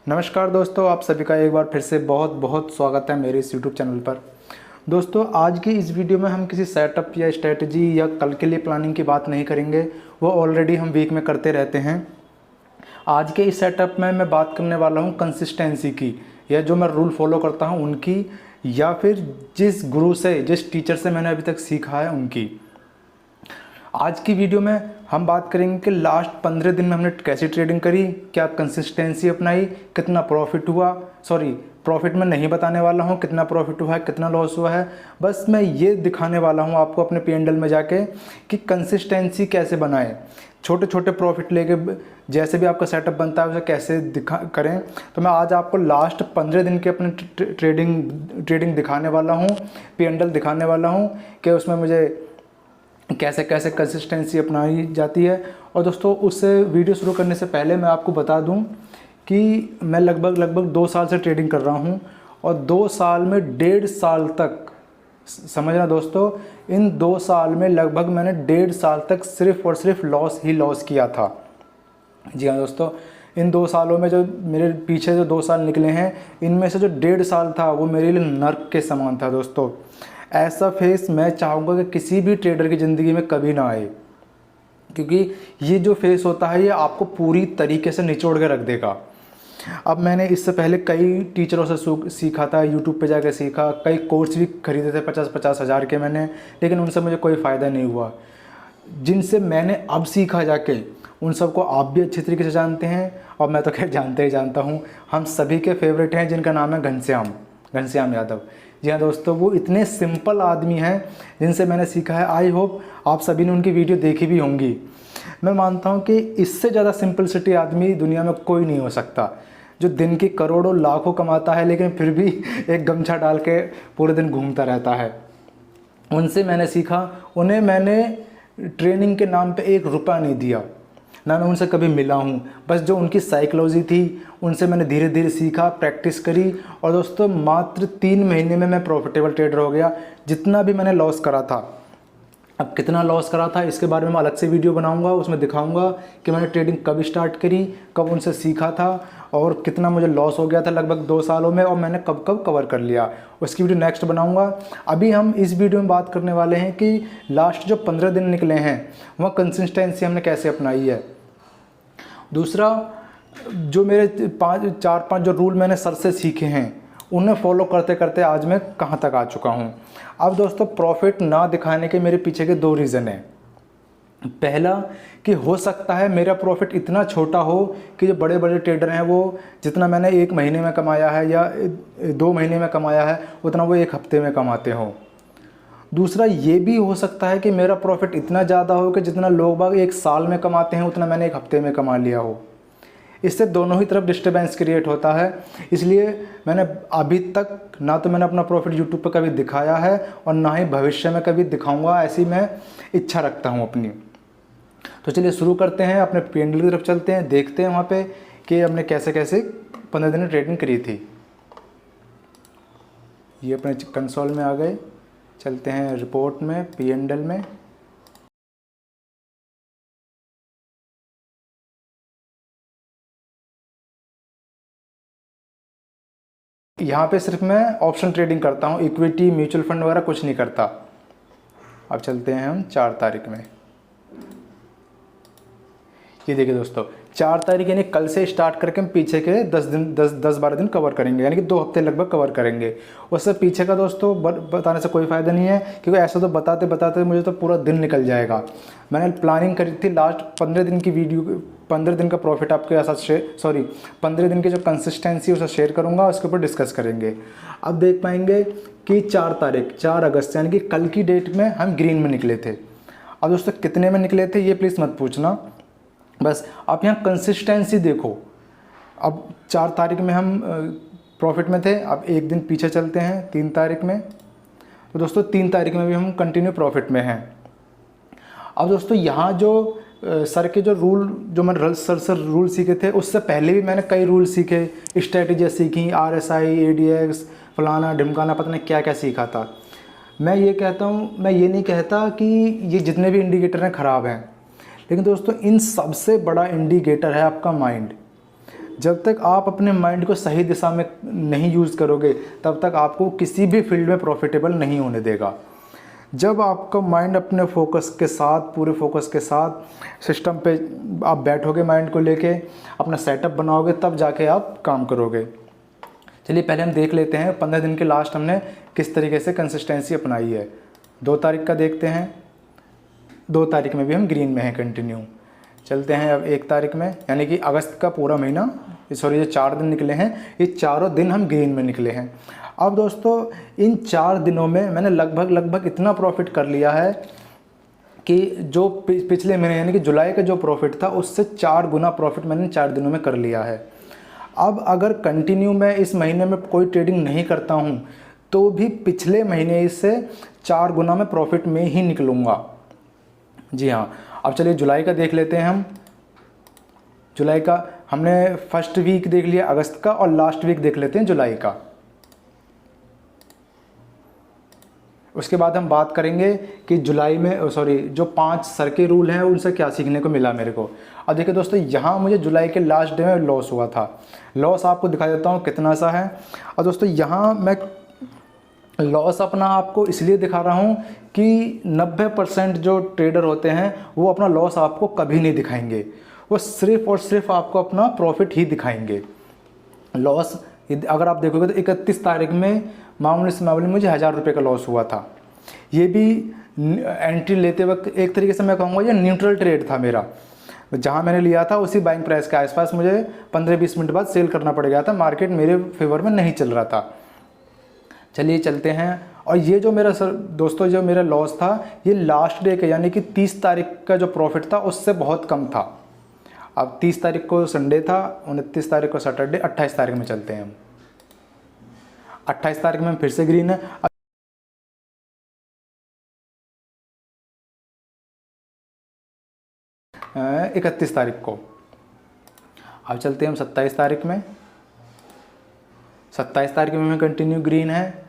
नमस्कार दोस्तों, आप सभी का एक बार फिर से बहुत बहुत स्वागत है मेरे इस YouTube चैनल पर। दोस्तों, आज की इस वीडियो में हम किसी सेटअप या स्ट्रेटजी या कल के लिए प्लानिंग की बात नहीं करेंगे, वो ऑलरेडी हम वीक में करते रहते हैं। आज के इस सेटअप में मैं बात करने वाला हूँ कंसिस्टेंसी की, या जो मैं रूल फॉलो करता हूँ उनकी, या फिर जिस गुरु से, जिस टीचर से मैंने अभी तक सीखा है उनकी। आज की वीडियो में हम बात करेंगे कि लास्ट 15 दिन में हमने कैसी ट्रेडिंग करी, क्या कंसिस्टेंसी अपनाई, कितना प्रॉफिट हुआ। प्रॉफिट में नहीं बताने वाला हूँ कितना प्रॉफिट हुआ है, कितना लॉस हुआ है। बस मैं ये दिखाने वाला हूँ आपको अपने P&L में जाके कि कंसिस्टेंसी कैसे बनाएं। छोटे छोटे प्रॉफिट लेके जैसे भी आपका सेटअप बनता है उसे कैसे करें। तो मैं आज आपको लास्ट 15 दिन के अपने ट्रेडिंग दिखाने वाला हूँ, P&L दिखाने वाला हूँ कि उसमें मुझे कैसे कैसे कंसिस्टेंसी अपनाई जाती है। और दोस्तों, उससे वीडियो शुरू करने से पहले मैं आपको बता दूं कि मैं लगभग 2 साल से ट्रेडिंग कर रहा हूं, और 2 साल में 1.5 साल तक, समझना दोस्तों, इन 2 साल में लगभग मैंने 1.5 साल तक सिर्फ और सिर्फ लॉस ही लॉस किया था। जी हाँ दोस्तों, इन 2 सालों में जो मेरे पीछे जो 2 साल निकले हैं, इनमें से जो 1.5 साल था वो मेरे लिए नर्क के समान था दोस्तों। ऐसा फेस मैं चाहूँगा कि किसी भी ट्रेडर की ज़िंदगी में कभी ना आए, क्योंकि ये जो फेस होता है ये आपको पूरी तरीके से निचोड़ के रख देगा। अब मैंने इससे पहले कई टीचरों से सीखा था, यूट्यूब पे जाकर सीखा, कई कोर्स भी खरीदे थे 50-50 हज़ार के मैंने, लेकिन उनसे मुझे कोई फ़ायदा नहीं हुआ। जिनसे मैंने अब सीखा जाके, उन सबको आप भी अच्छी तरीके से जानते हैं, और मैं तो खैर जानते ही जानता हूँ। हम सभी के फेवरेट हैं, जिनका नाम है घनश्याम यादव। जी हाँ दोस्तों, वो इतने सिंपल आदमी हैं जिनसे मैंने सीखा है। आई होप आप सभी ने उनकी वीडियो देखी भी होंगी। मैं मानता हूँ कि इससे ज़्यादा सिंपलिसिटी आदमी दुनिया में कोई नहीं हो सकता, जो दिन की करोड़ों लाखों कमाता है लेकिन फिर भी एक गमछा डाल के पूरे दिन घूमता रहता है। उनसे मैंने सीखा। उन्हें मैंने ट्रेनिंग के नाम पे 1 रुपया नहीं दिया, ना मैं उनसे कभी मिला हूँ। बस जो उनकी साइकोलॉजी थी, उनसे मैंने धीरे धीरे सीखा, प्रैक्टिस करी, और दोस्तों मात्र 3 महीने में मैं प्रॉफिटेबल ट्रेडर हो गया। जितना भी मैंने लॉस करा था, अब कितना लॉस करा था इसके बारे में मैं अलग से वीडियो बनाऊंगा, उसमें दिखाऊंगा कि मैंने ट्रेडिंग कब स्टार्ट करी, कब उनसे सीखा था, और कितना मुझे लॉस हो गया था लगभग 2 सालों में, और मैंने कब कब कवर कर लिया। उसकी वीडियो नेक्स्ट बनाऊंगा। अभी हम इस वीडियो में बात करने वाले हैं कि लास्ट जो 15 दिन निकले हैं वह कंसिस्टेंसी हमने कैसे अपनाई है। दूसरा, जो मेरे 4-5 जो रूल मैंने सर से सीखे हैं, उन्हें फॉलो करते करते आज मैं कहाँ तक आ चुका हूँ। अब दोस्तों, प्रॉफिट ना दिखाने के मेरे पीछे के 2 रीज़न हैं। पहला, कि हो सकता है मेरा प्रॉफिट इतना छोटा हो कि जो बड़े बड़े ट्रेडर हैं वो जितना मैंने 1 महीने में कमाया है या 2 महीने में कमाया है, उतना वो 1 हफ्ते में कमाते हों। दूसरा, ये भी हो सकता है कि मेरा प्रॉफिट इतना ज़्यादा हो कि जितना लोग बाग 1 साल में कमाते हैं उतना मैंने 1 हफ्ते में कमा लिया हो। इससे दोनों ही तरफ डिस्टर्बेंस क्रिएट होता है। इसलिए मैंने अभी तक ना तो मैंने अपना प्रॉफिट यूट्यूब पर कभी दिखाया है, और ना ही भविष्य में कभी दिखाऊंगा, ऐसी मैं इच्छा रखता हूं अपनी। तो चलिए शुरू करते हैं, अपने P&L की तरफ चलते हैं, देखते हैं वहाँ पे कि हमने कैसे कैसे 15 दिन में ट्रेडिंग करी थी। ये अपने कंसोल में आ गए, चलते हैं रिपोर्ट में, P&L में। यहाँ पे सिर्फ मैं ऑप्शन ट्रेडिंग करता हूँ, इक्विटी म्यूचुअल फंड वगैरह कुछ नहीं करता। अब चलते हैं हम 4 तारीख में। ये देखिए दोस्तों, 4 तारीख यानी कल से स्टार्ट करके हम पीछे के 10-12 दिन कवर करेंगे, यानी कि 2 हफ्ते लगभग कवर करेंगे। उससे पीछे का दोस्तों बताने से कोई फ़ायदा नहीं है, क्योंकि ऐसा तो बताते बताते मुझे तो पूरा दिन निकल जाएगा। मैंने प्लानिंग करी थी लास्ट 15 दिन की वीडियो, 15 दिन का प्रॉफिट आपके साथ 15 दिन की जो कंसिस्टेंसी उसे शेयर करूँगा, उसके ऊपर डिस्कस करेंगे। अब देख पाएंगे कि 4 तारीख 4 अगस्त यानी कि कल की डेट में हम ग्रीन में निकले थे। अब दोस्तों कितने में निकले थे ये प्लीज़ मत पूछना, बस आप यहाँ कंसिस्टेंसी देखो। अब 4 तारीख में हम प्रॉफिट में थे। अब एक दिन पीछे चलते हैं 3 तारीख में। तो दोस्तों 3 तारीख में भी हम कंटिन्यू प्रॉफिट में हैं। अब दोस्तों यहाँ जो सर के जो रूल, जो मैंने सर रूल सीखे थे, उससे पहले भी मैंने कई रूल सीखे, स्ट्रेटजी सीखी, RSI ADX फलाना ढिमकाना, पता नहीं क्या क्या सीखा था। मैं ये नहीं कहता कि ये जितने भी इंडिकेटर हैं ख़राब हैं, लेकिन दोस्तों इन सबसे बड़ा इंडिकेटर है आपका माइंड। जब तक आप अपने माइंड को सही दिशा में नहीं यूज़ करोगे तब तक आपको किसी भी फील्ड में प्रॉफिटेबल नहीं होने देगा। जब आपका माइंड अपने फोकस के साथ, पूरे फोकस के साथ सिस्टम पे आप बैठोगे, माइंड को लेके अपना सेटअप बनाओगे, तब जाके आप काम करोगे। चलिए पहले हम देख लेते हैं 15 दिन के लास्ट हमने किस तरीके से कंसिस्टेंसी अपनाई है। 2 तारीख का देखते हैं। 2 तारीख में भी हम ग्रीन में हैं कंटिन्यू। चलते हैं अब 1 तारीख में, यानी कि अगस्त का पूरा महीना, सॉरी ये 4 दिन निकले हैं, ये चारों दिन हम ग्रीन में निकले हैं। अब दोस्तों इन 4 दिनों में मैंने लगभग इतना प्रॉफिट कर लिया है कि जो पिछले महीने यानी कि जुलाई का जो प्रॉफिट था उससे 4 गुना प्रॉफिट मैंने 4 दिनों में कर लिया है। अब अगर कंटिन्यू मैं इस महीने में कोई ट्रेडिंग नहीं करता हूँ तो भी पिछले महीने से 4 गुना में प्रॉफिट में ही निकलूँगा। जी हाँ, अब चलिए जुलाई का देख लेते हैं हम। जुलाई का हमने फर्स्ट वीक देख लिया अगस्त का, और लास्ट वीक देख लेते हैं जुलाई का। उसके बाद हम बात करेंगे कि जुलाई में जो 5 सर के रूल हैं उनसे क्या सीखने को मिला मेरे को। अब देखिए दोस्तों, यहाँ मुझे जुलाई के लास्ट डे में लॉस हुआ था। लॉस आपको दिखा देता हूँ कितना सा है। और दोस्तों यहाँ मैं लॉस अपना आपको इसलिए दिखा रहा हूँ कि 90% जो ट्रेडर होते हैं वो अपना लॉस आपको कभी नहीं दिखाएंगे, वो सिर्फ और सिर्फ आपको अपना प्रॉफिट ही दिखाएंगे। लॉस अगर आप देखोगे तो 31 तारीख में मामूली मुझे 1000 रुपये का लॉस हुआ था। ये भी एंट्री लेते वक्त एक तरीके से मैं कहूँगा ये न्यूट्रल ट्रेड था मेरा। जहाँ मैंने लिया था उसी बाइंग प्राइस के आसपास मुझे 15-20 मिनट बाद सेल करना पड़ गया था। मार्केट मेरे फेवर में नहीं चल रहा था। चलिए चलते हैं। और ये जो मेरा दोस्तों जो मेरा लॉस था ये लास्ट डे का यानी कि 30 तारीख का जो प्रॉफिट था उससे बहुत कम था। अब 30 तारीख को संडे था, 29 तारीख को सैटरडे, 28 तारीख में चलते हैं हम। 28 तारीख में हम फिर से ग्रीन है। 31 तारीख को। अब चलते हैं हम 27 तारीख में। 27 तारीख में हमें कंटिन्यू ग्रीन है।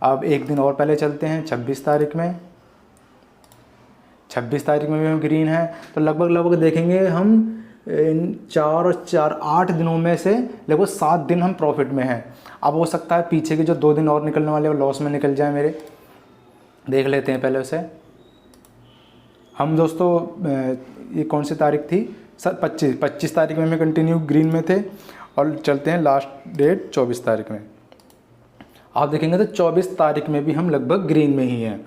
अब एक दिन और पहले चलते हैं 26 तारीख में। 26 तारीख में भी हम ग्रीन है। तो लगभग देखेंगे हम इन 4 और 4 8 दिनों में से लगभग 7 दिन हम प्रॉफिट में हैं। अब हो सकता है पीछे के जो 2 दिन और निकलने वाले वो लॉस में निकल जाए मेरे। देख लेते हैं पहले उसे हम। दोस्तों ये कौन सी तारीख थी? 25 तारीख में हमें कंटिन्यू ग्रीन में थे। और चलते हैं लास्ट डेट 24 तारीख में। आप देखेंगे तो 24 तारीख में भी हम लगभग ग्रीन में ही हैं।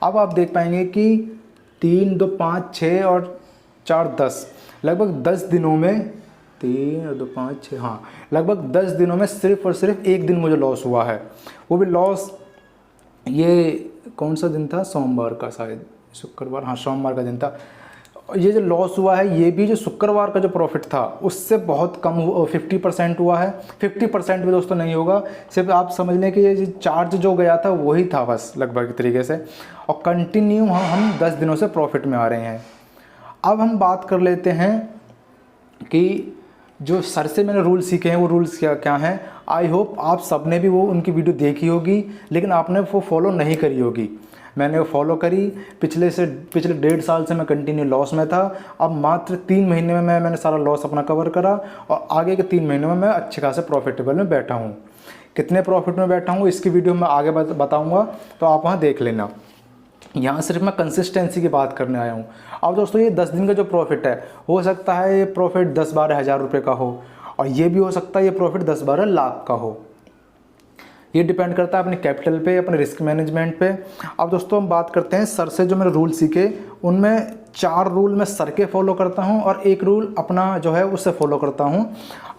अब आप देख पाएंगे कि 3, 2, 5, 6 और 4, 10 लगभग 10 दिनों में 3 और 2, 5, 6 हाँ लगभग 10 दिनों में सिर्फ और सिर्फ एक दिन मुझे लॉस हुआ है। वो भी लॉस ये कौन सा दिन था? सोमवार का, शायद शुक्रवार, हाँ सोमवार का दिन था। ये जो लॉस हुआ है ये भी जो शुक्रवार का जो प्रॉफिट था उससे बहुत कम हुआ, 50% हुआ है। 50% भी दोस्तों नहीं होगा, सिर्फ आप समझ लें कि ये चार्ज जो गया था वही था बस लगभग तरीके से। और कंटिन्यू हम 10 दिनों से प्रॉफिट में आ रहे हैं। अब हम बात कर लेते हैं कि जो सर से मैंने रूल सीखे हैं वो रूल्स क्या क्या हैं। आई होप आप सब ने भी वो उनकी वीडियो देखी होगी, लेकिन आपने वो फॉलो नहीं करी होगी। मैंने वो फॉलो करी। पिछले 1.5 साल से मैं कंटिन्यू लॉस में था। अब मात्र 3 महीने में मैंने सारा लॉस अपना कवर करा और आगे के 3 महीने में मैं अच्छे खासे प्रॉफिटेबल में बैठा हूँ। कितने प्रॉफिट में बैठा हूँ इसकी वीडियो मैं आगे बताऊँगा, तो आप वहाँ देख लेना। यहाँ सिर्फ मैं कंसिस्टेंसी की बात करने आया हूँ। अब दोस्तों ये 10 दिन का जो प्रॉफिट है, हो सकता है ये प्रॉफिट 10-12 हज़ार रुपये का हो, और ये भी हो सकता है ये प्रॉफिट 10-12 लाख का हो। ये डिपेंड करता है अपने कैपिटल पे, अपने रिस्क मैनेजमेंट पे। अब दोस्तों हम बात करते हैं सर से जो मैंने रूल सीखे, उनमें 4 रूल मैं सर के फॉलो करता हूँ और 1 रूल अपना जो है उससे फॉलो करता हूँ।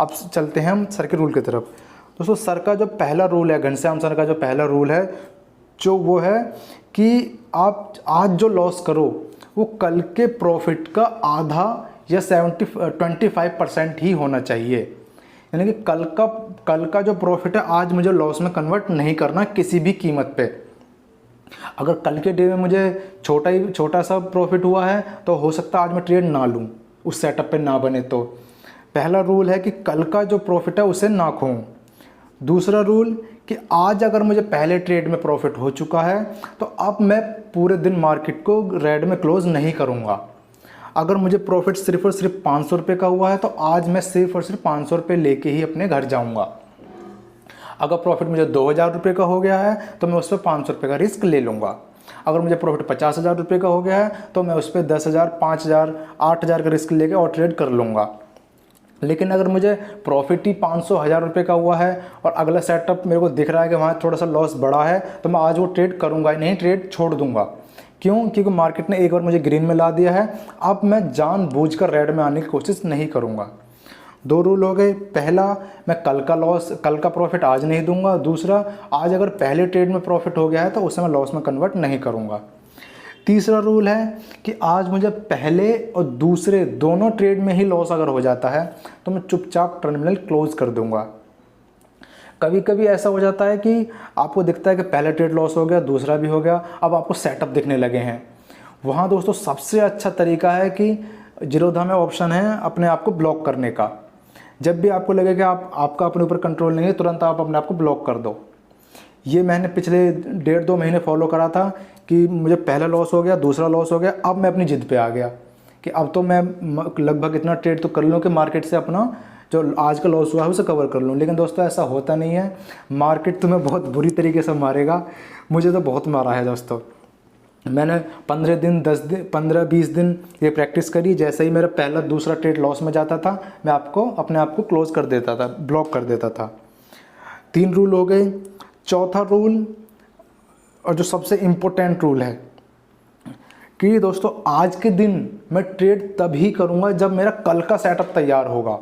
अब चलते हैं हम सर के रूल की तरफ। दोस्तों सर का जो पहला रूल है, घनश्याम सर का जो पहला रूल है, जो वो है कि आप आज जो लॉस करो वो कल के प्रॉफिट का आधा या 25% ही होना चाहिए। यानी कि कल का जो प्रॉफिट है आज मुझे लॉस में कन्वर्ट नहीं करना किसी भी कीमत पे। अगर कल के डे में मुझे छोटा सा प्रॉफिट हुआ है तो हो सकता है आज मैं ट्रेड ना लूँ, उस सेटअप पे ना बने। तो पहला रूल है कि कल का जो प्रॉफिट है उसे ना खोऊं। दूसरा रूल कि आज अगर मुझे पहले ट्रेड में प्रॉफिट हो चुका है तो अब मैं पूरे दिन मार्केट को रेड में क्लोज नहीं करूँगा। अगर मुझे प्रॉफिट सिर्फ और सिर्फ 500 रुपये का हुआ है तो आज मैं सिर्फ और सिर्फ 500 रुपये लेके ही अपने घर जाऊँगा। अगर प्रॉफिट मुझे 2000 रुपये का हो गया है तो मैं उस पर 500 रुपये का रिस्क ले लूँगा। अगर मुझे प्रॉफिट 50,000 रुपये का हो गया है तो मैं उस पर 10,000, 5,000, 8,000 का रिस्क लेके और ट्रेड कर लूँगा। लेकिन अगर मुझे प्रॉफिट ही 500, 1000 रुपये का हुआ है और अगला सेटअप मेरे को दिख रहा है कि वहाँ थोड़ा सा लॉस बढ़ा है, तो मैं आज वो ट्रेड करूँगा ही नहीं, ट्रेड छोड़ दूँगा। क्यों? क्योंकि मार्केट ने एक बार मुझे ग्रीन में ला दिया है, अब मैं जानबूझकर रेड में आने की कोशिश नहीं करूँगा। 2 रूल हो गए। पहला, मैं कल का प्रॉफिट आज नहीं दूंगा। दूसरा, आज अगर पहले ट्रेड में प्रॉफिट हो गया है तो उसे मैं लॉस में कन्वर्ट नहीं करूँगा। तीसरा रूल है कि आज मुझे पहले और दूसरे दोनों ट्रेड में ही लॉस अगर हो जाता है तो मैं चुपचाप टर्मिनल क्लोज कर दूंगा। कभी कभी ऐसा हो जाता है कि आपको दिखता है कि पहला ट्रेड लॉस हो गया, दूसरा भी हो गया, अब आपको सेटअप दिखने लगे हैं। वहाँ दोस्तों सबसे अच्छा तरीका है कि जीरोधा में ऑप्शन है अपने आप को ब्लॉक करने का। जब भी आपको लगे कि आपका अपने ऊपर कंट्रोल नहीं है, तुरंत आप अपने आप को ब्लॉक कर दो। ये मैंने पिछले 1.5-2 महीने फॉलो करा था कि मुझे पहला लॉस हो गया, दूसरा लॉस हो गया, अब मैं अपनी जिद पे आ गया कि अब तो मैं लगभग इतना ट्रेड तो कर लूँ कि मार्केट से अपना जो आज का लॉस हुआ है उसे कवर कर लूँ। लेकिन दोस्तों ऐसा होता नहीं है, मार्केट तुम्हें बहुत बुरी तरीके से मारेगा। मुझे तो बहुत मारा है दोस्तों। मैंने 15 दिन, 10 दिन, 15-20 दिन ये प्रैक्टिस करी। जैसे ही मेरा पहला दूसरा ट्रेड लॉस में जाता था, मैं अपने आप को क्लोज कर देता था, ब्लॉक कर देता था। 3 रूल हो गए। चौथा रूल और जो सबसे इम्पोर्टेंट रूल है कि दोस्तों आज के दिन मैं ट्रेड तभी करूँगा जब मेरा कल का सेटअप तैयार होगा।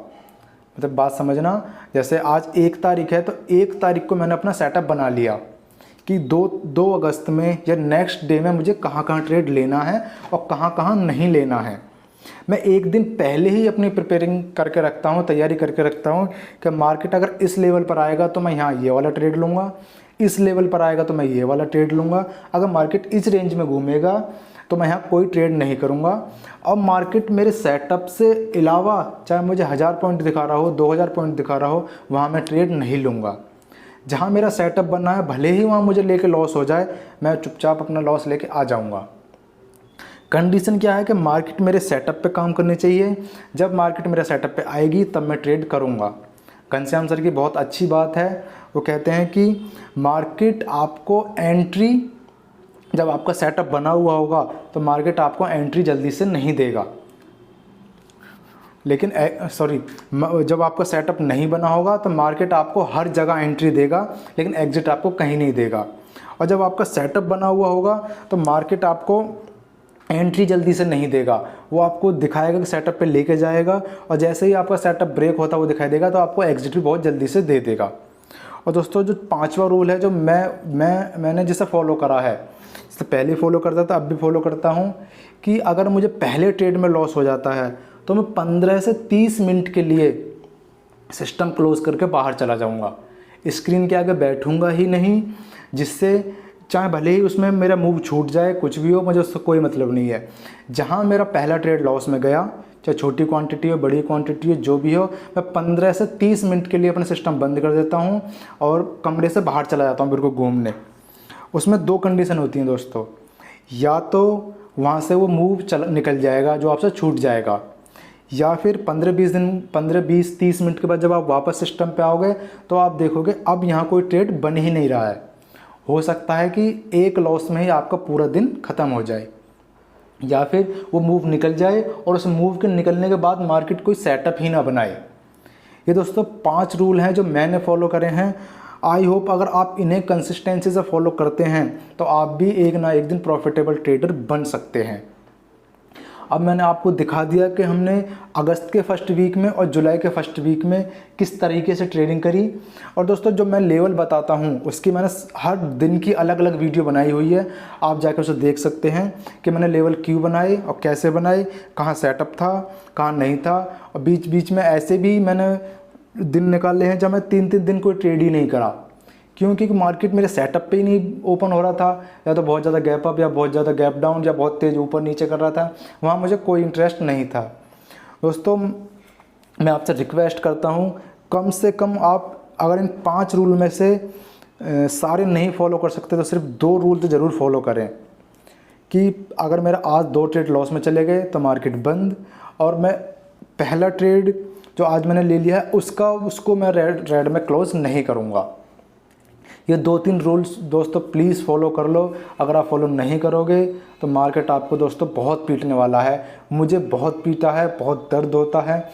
मतलब बात समझना, जैसे आज 1 तारीख है तो 1 तारीख को मैंने अपना सेटअप बना लिया कि 2 अगस्त में या नेक्स्ट डे में मुझे कहाँ कहाँ ट्रेड लेना है और कहाँ कहाँ नहीं लेना है। मैं 1 दिन पहले ही अपनी प्रिपेयरिंग करके रखता हूँ, तैयारी करके रखता हूँ कि मार्केट अगर इस लेवल पर आएगा तो मैं यहाँ ये वाला ट्रेड लूँगा, इस लेवल पर आएगा तो मैं ये वाला ट्रेड लूँगा, अगर मार्केट इस रेंज में घूमेगा तो मैं यहाँ कोई ट्रेड नहीं करूँगा। अब मार्केट मेरे सेटअप से अलावा चाहे मुझे 1000 पॉइंट दिखा रहा हो, 2000 पॉइंट दिखा रहा हो, वहाँ मैं ट्रेड नहीं लूँगा। जहाँ मेरा सेटअप बनना है भले ही वहाँ मुझे लेके लॉस हो जाए, मैं चुपचाप अपना लॉस लेके आ जाऊँगा। कंडीशन क्या है कि मार्केट मेरे सेटअप पे काम करनी चाहिए। जब मार्केट मेरे सेटअप पे आएगी तब मैं ट्रेड करूँगा। घनश्याम सर की बहुत अच्छी बात है, वो कहते हैं कि मार्केट आपको एंट्री, जब आपका सेटअप बना हुआ होगा तो मार्केट आपको एंट्री जल्दी से नहीं देगा, लेकिन जब आपका सेटअप नहीं बना होगा तो मार्केट आपको हर जगह एंट्री देगा, लेकिन एग्जिट आपको कहीं नहीं देगा। और जब आपका सेटअप बना हुआ होगा तो मार्केट आपको एंट्री जल्दी से नहीं देगा, वो आपको दिखाएगा कि सेटअप पे लेके जाएगा, और जैसे ही आपका सेटअप ब्रेक होता है वो दिखाई देगा तो आपको एग्जिट भी बहुत जल्दी से दे देगा। और दोस्तों जो 5वां रूल है जो मैंने जिसे फॉलो करा है, जिसे पहले फॉलो करता था अब भी फॉलो करता हूँ, कि अगर मुझे पहले ट्रेड में लॉस हो जाता है तो मैं 15 से 30 मिनट के लिए सिस्टम क्लोज करके बाहर चला जाऊँगा। स्क्रीन के आगे बैठूँगा ही नहीं, जिससे चाहे भले ही उसमें मेरा मूव छूट जाए, कुछ भी हो, मुझे उससे कोई मतलब नहीं है। जहाँ मेरा पहला ट्रेड लॉस में गया, चाहे छोटी क्वांटिटी हो, बड़ी क्वांटिटी हो, जो भी हो, मैं 15 से 30 मिनट के लिए अपना सिस्टम बंद कर देता हूँ और कमरे से बाहर चला जाता हूँ बिल्कुल घूमने। उसमें 2 कंडीशन होती हैं दोस्तों, या तो वहाँ से वो मूव निकल जाएगा जो आपसे छूट जाएगा, या फिर 15-20-30 मिनट के बाद जब आप वापस सिस्टम पे आओगे तो आप देखोगे अब यहाँ कोई ट्रेड बन ही नहीं रहा है। हो सकता है कि एक लॉस में ही आपका पूरा दिन ख़त्म हो जाए, या फिर वो मूव निकल जाए और उस मूव के निकलने के बाद मार्केट कोई सेटअप ही ना बनाए। ये दोस्तों 5 रूल हैं जो मैंने फॉलो करे हैं। आई होप अगर आप इन्हें कंसिस्टेंसी से फॉलो करते हैं तो आप भी एक ना एक दिन प्रॉफिटेबल ट्रेडर बन सकते हैं। अब मैंने आपको दिखा दिया कि हमने अगस्त के फर्स्ट वीक में और जुलाई के फर्स्ट वीक में किस तरीके से ट्रेडिंग करी। और दोस्तों जो मैं लेवल बताता हूँ उसकी मैंने हर दिन की अलग अलग वीडियो बनाई हुई है, आप जाकर उसे देख सकते हैं कि मैंने लेवल क्यों बनाए और कैसे बनाए, कहाँ सेटअप था, कहाँ नहीं था। और बीच बीच में ऐसे भी मैंने दिन निकाले हैं जब मैं 3-3 दिन कोई ट्रेड ही नहीं करा, क्योंकि मार्केट मेरे सेटअप पे ही नहीं ओपन हो रहा था, या तो बहुत ज़्यादा गैप अप या बहुत ज़्यादा गैप डाउन या बहुत तेज़ ऊपर नीचे कर रहा था, वहाँ मुझे कोई इंटरेस्ट नहीं था। दोस्तों मैं आपसे रिक्वेस्ट करता हूँ, कम से कम आप अगर इन 5 रूल में से सारे नहीं फॉलो कर सकते तो सिर्फ 2 रूल तो ज़रूर फॉलो करें, कि अगर मेरा आज 2 ट्रेड लॉस में चले गए तो मार्केट बंद, और मैं पहला ट्रेड जो आज मैंने ले लिया है उसको मैं रेड में क्लोज नहीं करूँगा। ये 2-3 रूल्स दोस्तों प्लीज़ फॉलो कर लो। अगर आप फॉलो नहीं करोगे तो मार्केट आपको दोस्तों बहुत पीटने वाला है। मुझे बहुत पीटा है, बहुत दर्द होता है।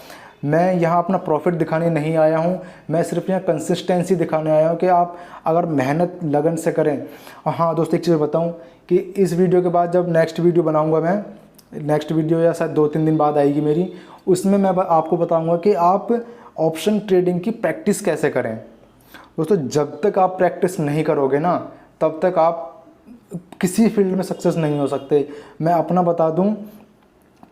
मैं यहाँ अपना प्रॉफिट दिखाने नहीं आया हूँ, मैं सिर्फ यहाँ कंसिस्टेंसी दिखाने आया हूँ कि आप अगर मेहनत लगन से करें। और हाँ दोस्तों, एक चीज़ बताऊँ कि इस वीडियो के बाद जब नेक्स्ट वीडियो बनाऊँगा, मैं नेक्स्ट वीडियो या शायद 2-3 दिन बाद आएगी मेरी, उसमें मैं आपको बताऊँगा कि आप ऑप्शन ट्रेडिंग की प्रैक्टिस कैसे करें। दोस्तों जब तक आप प्रैक्टिस नहीं करोगे ना, तब तक आप किसी फील्ड में सक्सेस नहीं हो सकते। मैं अपना बता दूं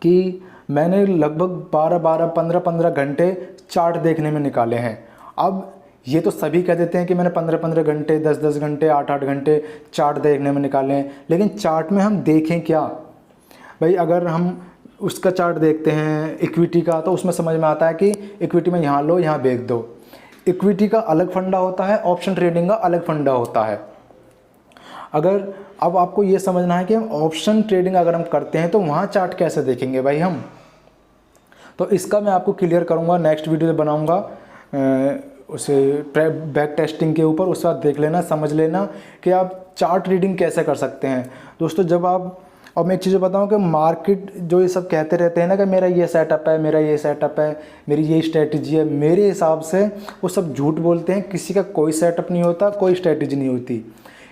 कि मैंने लगभग 15 घंटे चार्ट देखने में निकाले हैं। अब ये तो सभी कह देते हैं कि मैंने 15 घंटे, 10 घंटे, 8 घंटे चार्ट देखने में निकाले हैं, लेकिन चार्ट में हम देखें क्या भाई। अगर हम उसका चार्ट देखते हैं इक्विटी का, तो उसमें समझ में आता है कि इक्विटी में यहाँ लो, यहाँ बेच दो। इक्विटी का अलग फंडा होता है, ऑप्शन ट्रेडिंग का अलग फंडा होता है। अगर अब आपको ये समझना है कि हम ऑप्शन ट्रेडिंग अगर हम करते हैं तो वहाँ चार्ट कैसे देखेंगे भाई हम, तो इसका मैं आपको क्लियर करूँगा, नेक्स्ट वीडियो बनाऊँगा उसे बैक टेस्टिंग के ऊपर। उसके बाद देख लेना, समझ लेना कि आप चार्ट रीडिंग कैसे कर सकते हैं। दोस्तों जब आप, और मैं एक चीज़ बताऊं कि मार्केट जो ये सब कहते रहते हैं ना कि मेरा ये सेटअप है, मेरा ये सेटअप है, मेरी ये स्ट्रेटजी है, मेरे हिसाब से वो सब झूठ बोलते हैं। किसी का कोई सेटअप नहीं होता, कोई स्ट्रेटजी नहीं होती।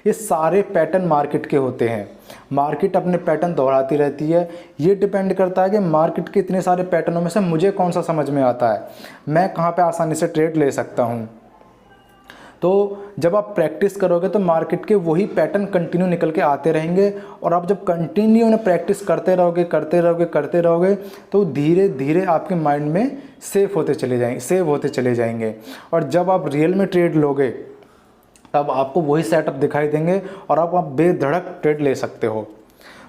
ये सारे पैटर्न मार्केट के होते हैं। मार्केट अपने पैटर्न दोहराती रहती है। ये डिपेंड करता है कि मार्केट के इतने सारे पैटर्नों में से मुझे कौन सा समझ में आता है, मैं कहाँ पर आसानी से ट्रेड ले सकता हूँ। तो जब आप प्रैक्टिस करोगे तो मार्केट के वही पैटर्न कंटिन्यू निकल के आते रहेंगे, और आप जब कंटिन्यू उन्हें प्रैक्टिस करते रहोगे तो धीरे धीरे आपके माइंड में सेव होते चले जाएंगे। और जब आप रियल में ट्रेड लोगे तब आपको वही सेटअप दिखाई देंगे और आप बेधड़क ट्रेड ले सकते हो।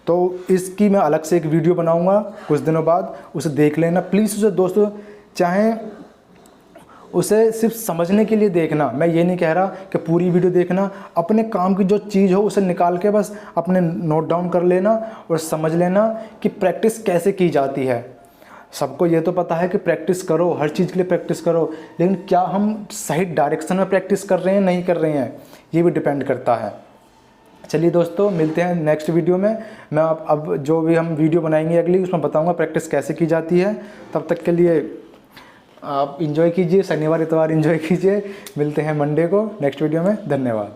तो इसकी मैं अलग से एक वीडियो बनाऊँगा कुछ दिनों बाद, उसे देख लेना प्लीज़। उसे दोस्तों चाहे उसे सिर्फ समझने के लिए देखना, मैं ये नहीं कह रहा कि पूरी वीडियो देखना। अपने काम की जो चीज़ हो उसे निकाल के बस अपने नोट डाउन कर लेना और समझ लेना कि प्रैक्टिस कैसे की जाती है। सबको ये तो पता है कि प्रैक्टिस करो, हर चीज़ के लिए प्रैक्टिस करो, लेकिन क्या हम सही डायरेक्शन में प्रैक्टिस कर रहे हैं, नहीं कर रहे हैं, ये भी डिपेंड करता है। चलिए दोस्तों, मिलते हैं नेक्स्ट वीडियो में। मैं अब जो भी हम वीडियो बनाएंगे अगली, उसमें बताऊँगा प्रैक्टिस कैसे की जाती है। तब तक के लिए आप एंजॉय कीजिए, शनिवार इतवार एंजॉय कीजिए। मिलते हैं मंडे को नेक्स्ट वीडियो में। धन्यवाद।